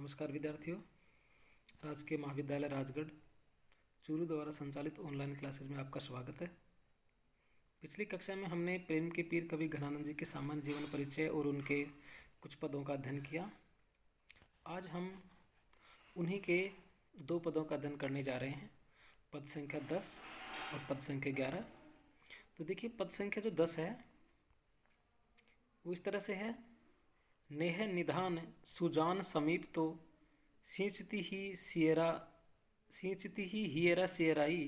नमस्कार विद्यार्थियों। राजकीय महाविद्यालय राजगढ़ चूरू द्वारा संचालित ऑनलाइन क्लासेज में आपका स्वागत है। पिछली कक्षा में हमने प्रेम के पीर कवि घनानंद जी के सामान्य जीवन परिचय और उनके कुछ पदों का अध्ययन किया। आज हम उन्हीं के दो पदों का अध्ययन करने जा रहे हैं, पद संख्या 10 और पद संख्या 11। तो देखिए, पद संख्या जो 10 है वो इस तरह से है। नेह निधान सुजान समीप तो सींचती ही हियरा सियराई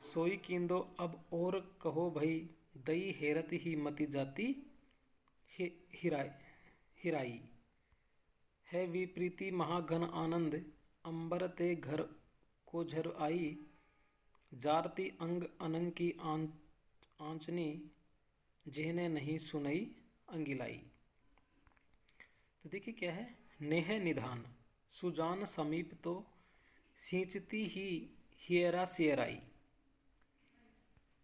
सोई कींदो अब और कहो भई दई हेरत ही मति जाती हिराई है विप्रीति महाघन आनंद अंबर ते घर को झर आई जारती अंग अनंग की आंचनी जिहने नहीं सुनई अंगिलाई। तो देखिए क्या है, नेह निधान सुजान समीप तो सींचती ही हियरा सियराई।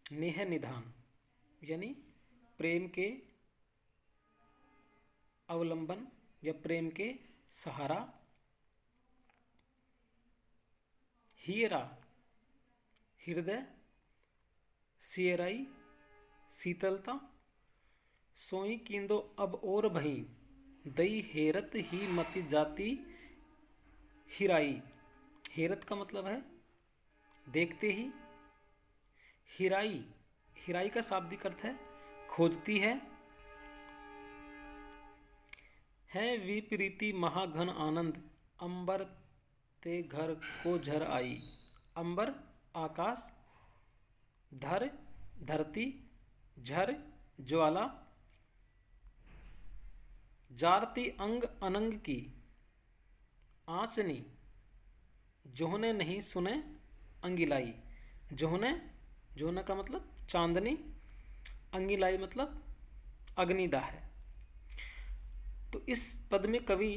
नेह निधान यानी प्रेम के अवलंबन या प्रेम के सहारा। हियरा हृदय, सियराई शीतलता। सोई कींदो अब और भई दई हेरत ही मति जाती हिराई। हेरत का मतलब है देखते ही। हिराई, हिराई का शाब्दिक अर्थ है खोजती है। विपरीति महाघन आनंद अंबर ते घर को झर आई। अंबर आकाश, धर धरती, झर ज्वाला। जारती अंग अनंग की आंचनी जोहने नहीं सुने अंगिलाई। जोहने, जोहने का मतलब चांदनी, अंगिलाई मतलब अग्निदाह है। तो इस पद में कवि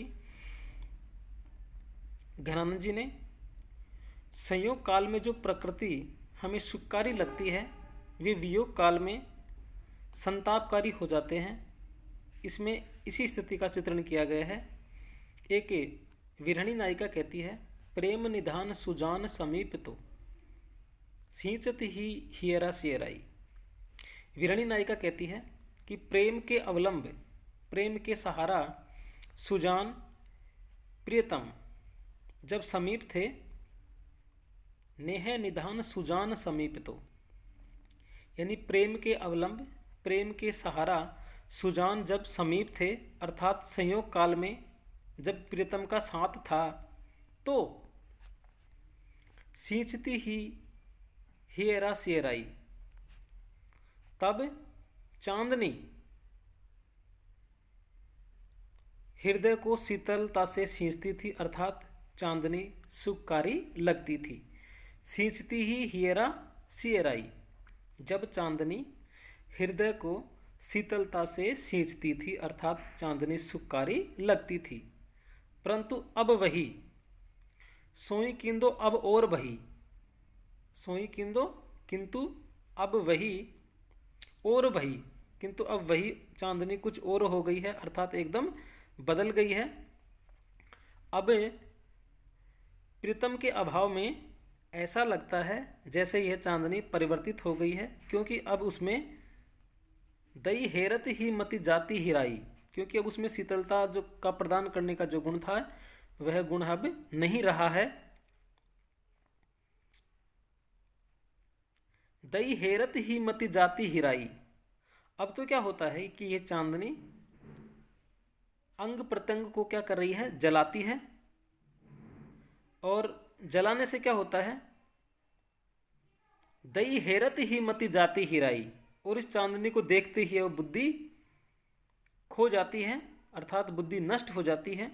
घनानंद जी ने संयोग काल में जो प्रकृति हमें सुखकारी लगती है वे वियोग काल में संतापकारी हो जाते हैं। इसमें इसी स्थिति का चित्रण किया गया है। एक विरहणी नायिका कहती है, प्रेम निधान सुजान समीप तो सींचत ही हियरा सियराई। विरहणी नायिका कहती है कि प्रेम के अवलंब, प्रेम के सहारा सुजान प्रियतम जब समीप थे। नेह निधान सुजान समीप तो यानी प्रेम के अवलंब, प्रेम के सहारा सुजान जब समीप थे अर्थात संयोग काल में जब प्रियतम का साथ था तो सींचती ही हियरा सियराई तब चांदनी हृदय को शीतलता से सींचती थी अर्थात चांदनी सुखकारी लगती थी। सींचती ही हियरा सियराई जब चांदनी हृदय को शीतलता से सींचती थी अर्थात चांदनी सुखकारी लगती थी। परंतु अब वही सोई किंदो अब और वही, सोई किंदो किंतु अब वही और वही, किंतु अब वही चांदनी कुछ और हो गई है अर्थात एकदम बदल गई है। अब प्रीतम के अभाव में ऐसा लगता है जैसे यह चांदनी परिवर्तित हो गई है, क्योंकि अब उसमें दई हेरत ही मति जाती हिराई, क्योंकि अब उसमें शीतलता जो का प्रदान करने का जो गुण था वह गुण अब नहीं रहा है। दई हेरत ही मति जाती हिराई, अब तो क्या होता है कि यह चांदनी अंग प्रत्यंग को क्या कर रही है, जलाती है। और जलाने से क्या होता है, दई हेरत ही मति जाती हिराई, और इस चांदनी को देखते ही वह बुद्धि खो जाती है अर्थात बुद्धि नष्ट हो जाती है।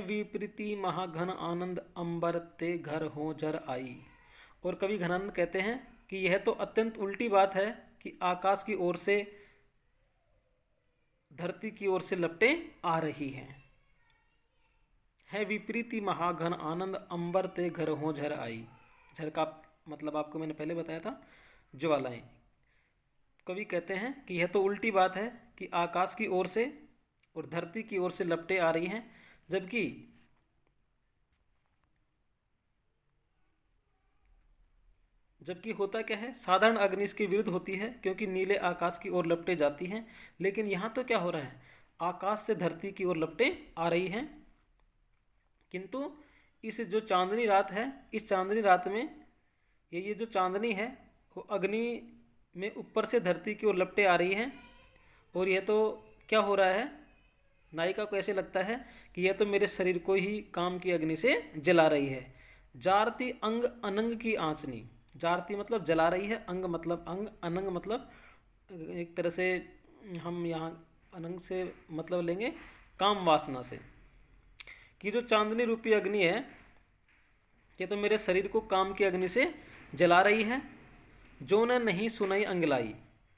विपरीति महाघन आनंद अंबर ते घर हो जर आई। और कवि घनानंद कहते हैं कि यह तो अत्यंत उल्टी बात है कि आकाश की ओर से धरती की ओर से लपटें आ रही हैं। विपरीति महाघन आनंद अंबर ते घर हो झर आई। झर का मतलब आपको मैंने पहले बताया था, ज्वालाएं। कवि कहते हैं कि यह तो उल्टी बात है कि आकाश की ओर से और धरती की ओर से लपटे आ रही हैं, जबकि होता क्या है, साधारण अग्नि इसके विरुद्ध होती है क्योंकि नीले आकाश की ओर लपटे जाती हैं। लेकिन यहाँ तो क्या हो रहा है, आकाश से धरती की ओर लपटे आ रही हैं। किंतु इस जो चांदनी रात है, इस चांदनी रात में ये जो चांदनी है वो अग्नि में ऊपर से धरती की ओर लपटे आ रही है। और यह तो क्या हो रहा है, नायिका को ऐसे लगता है कि यह तो मेरे शरीर को ही काम की अग्नि से जला रही है। जारती अंग अनंग की आँचनी, जारती मतलब जला रही है, अंग मतलब अंग, अनंग मतलब एक तरह से हम यहाँ अनंग से मतलब लेंगे काम वासना से, कि जो चांदनी रूपी अग्नि है ये तो मेरे शरीर को काम की अग्नि से जला रही है। जो न नहीं सुनाई अंगलाई,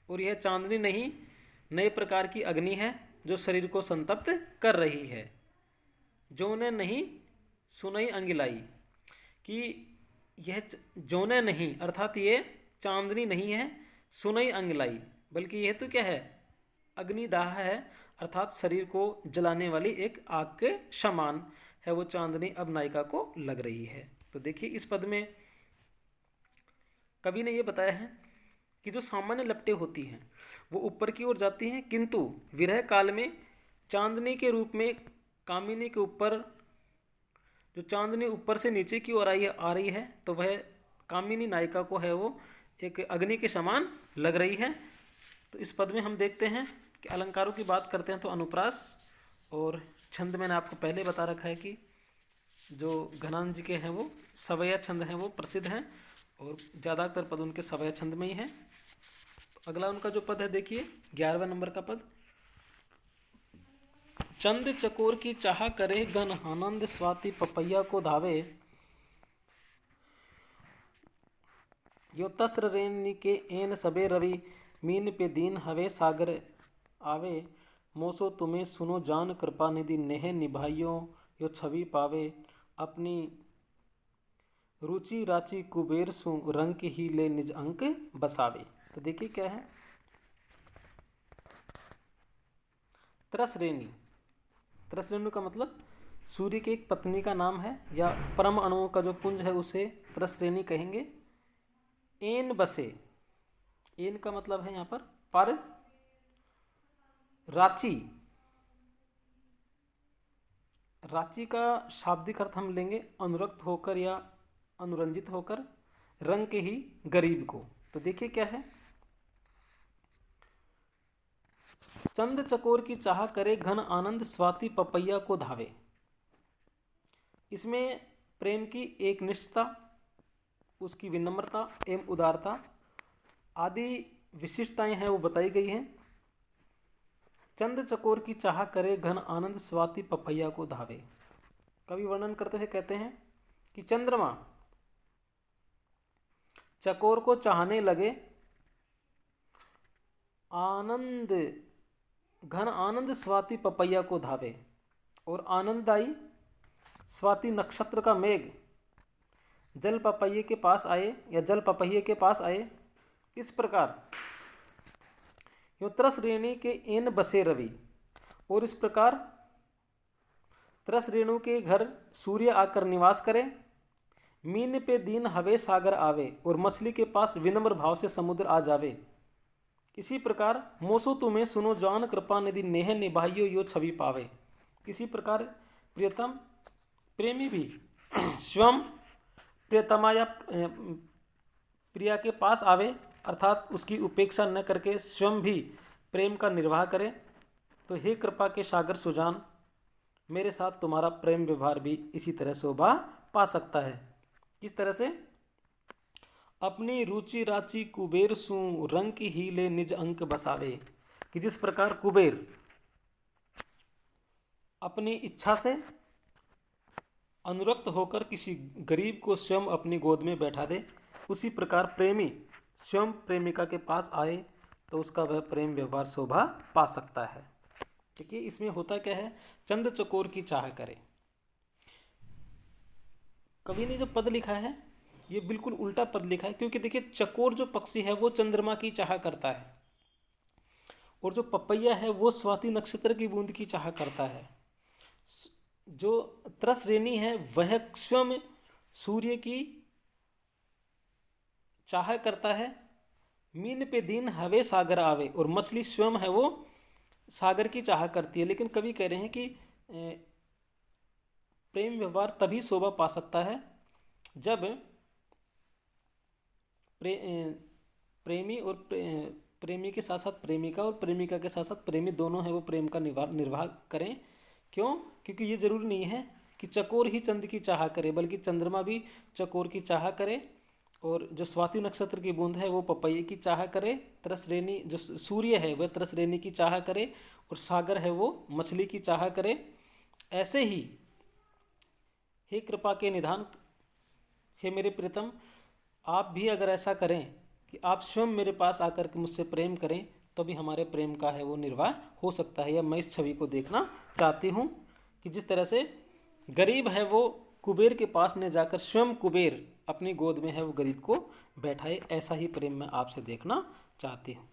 और यह चांदनी नहीं नए प्रकार की अग्नि है जो शरीर को संतप्त कर रही है। जो न नहीं सुनाई अंगिलाई, कि यह जो न नहीं अर्थात ये चांदनी नहीं है सुनाई अंगलाई, बल्कि यह तो क्या है, अग्निदाह है, अर्थात शरीर को जलाने वाली एक आग के समान है वो चांदनी अब नायिका को लग रही है। तो देखिए इस पद में कवि ने ये बताया है कि जो सामान्य लपटें होती हैं वो ऊपर की ओर जाती हैं, किंतु विरह काल में चांदनी के रूप में कामिनी के ऊपर जो चांदनी ऊपर से नीचे की ओर आ रही है तो वह कामिनी नायिका को है वो एक अग्नि के समान लग रही है। तो इस पद में हम देखते हैं कि अलंकारों की बात करते हैं तो अनुप्रास और छंद मैंने आपको पहले बता रखा है कि जो घनानंद जी के हैं वो सवैया छंद हैं वो प्रसिद्ध हैं और ज़्यादातर पद उनके सवैया छंद में ही हैं। तो अगला उनका जो पद है देखिए 11वें नंबर का पद, चंद चकोर की चाह करे गन आनंद स्वाति पपैया को धावे, यो तस्र रेणी के एन सबे रवि मीन पे दीन हवे सागर आवे, मोसो तुम्हें सुनो जान कृपा निधि नेह निभाइयो यो छवि पावे, अपनी रुचि राचि कुबेर सु रंग ही ले निज अंक बसावे। तो देखिए क्या है, त्रसरेणी, त्रसरेणु का मतलब सूर्य की एक पत्नी का नाम है या परम अणुओं का जो पुंज है उसे त्रसरेणी कहेंगे। एन बसे, एन का मतलब है यहाँ पर रांची, रांची का शाब्दिक अर्थ हम लेंगे अनुरक्त होकर या अनुरंजित होकर, रंग के ही गरीब को। तो देखिए क्या है, चंद चकोर की चाह करे घन आनंद स्वाति पपैया को धावे, इसमें प्रेम की एक निष्ठता, उसकी विनम्रता एवं उदारता आदि विशिष्टताएं हैं वो बताई गई हैं। चंद चकोर की चाह करे घन आनंद स्वाति पपैया को धावे, कवि वर्णन करते हुए कहते हैं कि चंद्रमा चकोर को चाहने लगे, आनंद घन आनंद स्वाति पपैया को धावे, और आनंददायी स्वाति नक्षत्र का मेघ जल पपैये के पास आए या जल पपैये के पास आए। इस प्रकार यो त्रस रेणी के एन बसे रवि, और इस प्रकार त्रस रेणु के घर सूर्य आकर निवास करे, मीन पे दीन हवे सागर आवे, और मछली के पास विनम्र भाव से समुद्र आ जावे। इसी प्रकार मोसो तुम्हें सुनो जान कृपा निधि नेह निभाइयो यो छवि पावे, इसी प्रकार प्रियतम प्रेमी भी स्वयं प्रियतमा या प्रिया के पास आवे, अर्थात उसकी उपेक्षा न करके स्वयं भी प्रेम का निर्वाह करे। तो हे कृपा के सागर सुजान, मेरे साथ तुम्हारा प्रेम व्यवहार भी इसी तरह शोभा पा सकता है। किस तरह से, अपनी रुचि राचि कुबेर सु रंग ही ले निज अंक बसावे, कि जिस प्रकार कुबेर अपनी इच्छा से अनुरक्त होकर किसी गरीब को स्वयं अपनी गोद में बैठा दे, उसी प्रकार प्रेमी स्वयं प्रेमिका के पास आए तो उसका वह प्रेम व्यवहार शोभा पा सकता है। देखिए इसमें होता क्या है, चंद चकोर की चाह करे, कवि ने जो पद लिखा है ये बिल्कुल उल्टा पद लिखा है, क्योंकि देखिए चकोर जो पक्षी है वो चंद्रमा की चाह करता है और जो पपैया है वो स्वाति नक्षत्र की बूंद की चाह करता है। जो त्रसरेनी है वह स्वयं सूर्य की चाह करता है। मीन पे दिन हवे सागर आवे, और मछली स्वयं है वो सागर की चाह करती है। लेकिन कवि कह रहे हैं कि प्रेम व्यवहार तभी शोभा पा सकता है जब प्रेमी और प्रेमी के साथ साथ प्रेमिका और प्रेमिका के साथ साथ प्रेमी दोनों हैं वो प्रेम का निर्वाह करें। क्यों? क्योंकि ये जरूरी नहीं है कि चकोर ही चंद्र की चाह करे, बल्कि चंद्रमा भी चकोर की चाह करे। और जो स्वाति नक्षत्र की बूंद है वो पपैये की चाह करे। त्रसरेनी जो सूर्य है वह त्रसरेनी की चाह करे, और सागर है वो मछली की चाह करे। ऐसे ही हे कृपा के निधान, हे मेरे प्रीतम, आप भी अगर ऐसा करें कि आप स्वयं मेरे पास आकर के मुझसे प्रेम करें, तो भी हमारे प्रेम का है वो निर्वाह हो सकता है। या मैं इस छवि को देखना चाहती हूँ कि जिस तरह से गरीब है वो कुबेर के पास ने जाकर स्वयं कुबेर अपनी गोद में है वो गरीब को बैठाए, ऐसा ही प्रेम मैं आपसे देखना चाहती हूँ।